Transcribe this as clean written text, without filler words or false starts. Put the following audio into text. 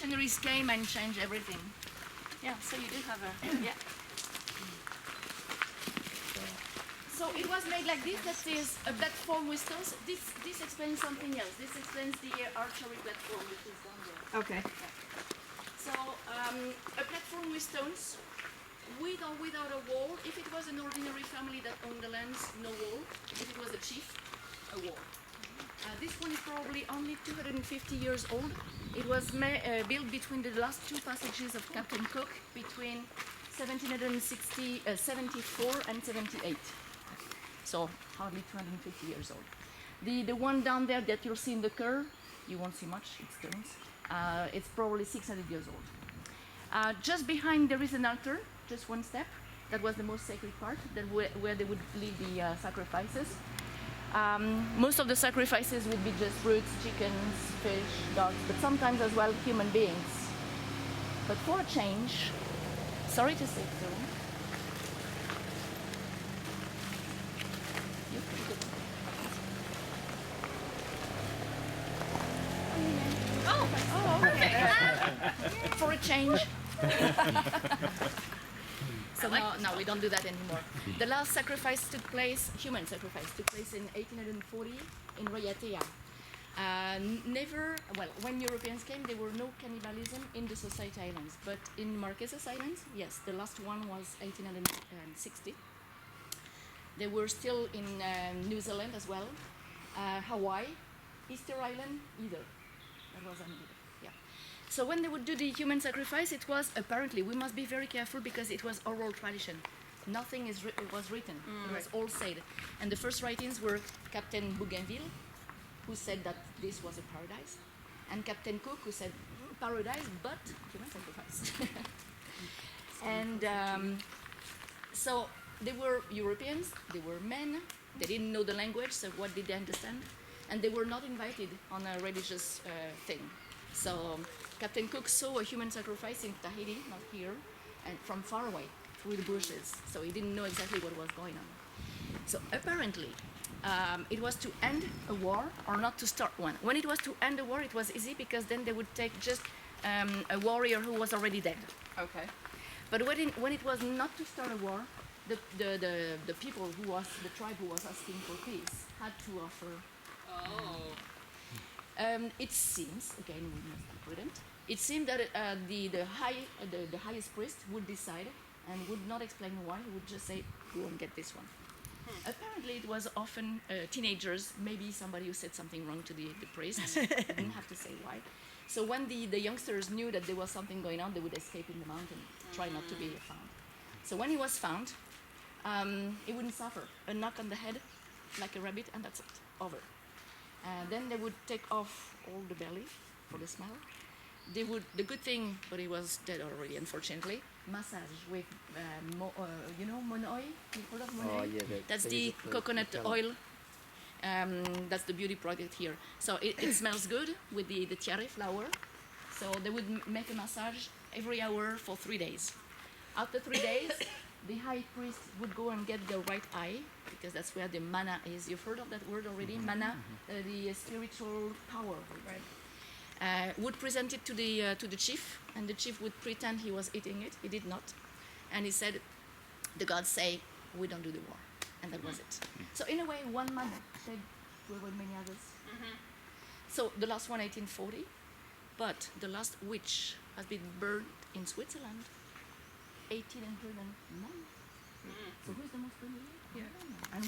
Missionaries came and changed everything. Yeah, so you do have a, yeah. So it was made like this. That is a platform with stones. This explains something else. This explains the archery platform, which is down there. Okay. So a platform with stones, with or without a wall. If it was an ordinary family that owned the lands, no wall. If it was a chief, a wall. This one is probably only 250 years old. It was built between the last two passages of Captain Cook between 1774 and 78. So hardly 250 years old. The one down there that you'll see in the curve, you won't see much, it's stones. It's probably 600 years old. Just behind there is an altar, just one step. That was the most sacred part, where they would leave the sacrifices. Most of the sacrifices would be just roots, chickens, fish, dogs, but sometimes as well human beings. But for a change, sorry to say so, for a change. So no, we don't do that anymore. The last sacrifice took place, human sacrifice, took place in 1840 in Raiatea. Never, well, when Europeans came, there were no cannibalism in the Society Islands, but in Marquesas Islands, yes, the last one was 1860. They were still in New Zealand as well, Hawaii, Easter Island, either. That was either. Yeah. So when they would do the human sacrifice, it was apparently, we must be very careful because it was oral tradition. Nothing was written. It was all said. And the first writings were Captain Bougainville, who said that this was a paradise, and Captain Cook, who said paradise, but human sacrifice. And so they were Europeans, they were men, they didn't know the language, so what did they understand? And they were not invited on a religious thing. So Captain Cook saw a human sacrifice in Tahiti, not here, and from far away, through the bushes. So he didn't know exactly what was going on. So apparently, it was to end a war or not to start one. When it was to end a war, it was easy because then they would take just a warrior who was already dead. Okay. But when it was not to start a war, the people who was, the tribe who was asking for peace had to offer. Oh. It seems, again, we must be prudent. It seemed that the highest priest would decide and would not explain why. He would just say, "Go and get this one." Apparently, it was often teenagers, maybe somebody who said something wrong to the priest. Didn't have to say why. So when the youngsters knew that there was something going on, they would escape in the mountain, try not to be found. So when he was found, he wouldn't suffer. A knock on the head, like a rabbit, and that's it, over. Then they would take off all the belly for the smell. They would, the good thing, but he was dead already, unfortunately, massage with, you know, monoi? You've heard of monoi? Oh, yeah, That's the coconut oil. That's the beauty product here. So it smells good with the tiare flower. So they would make a massage every hour for 3 days. After 3 days, the high priest would go and get the right eye, because that's where the mana is. You've heard of that word already? Mana, the spiritual power. Right. Would present it to the chief, and the chief would pretend he was eating it. He did not. And he said, the gods say, we don't do the war. And that was it. So in a way, one man said, there were many others. So the last one, 1840, but the last witch has been burned in Switzerland, 1809. So who's the most familiar? Yeah. And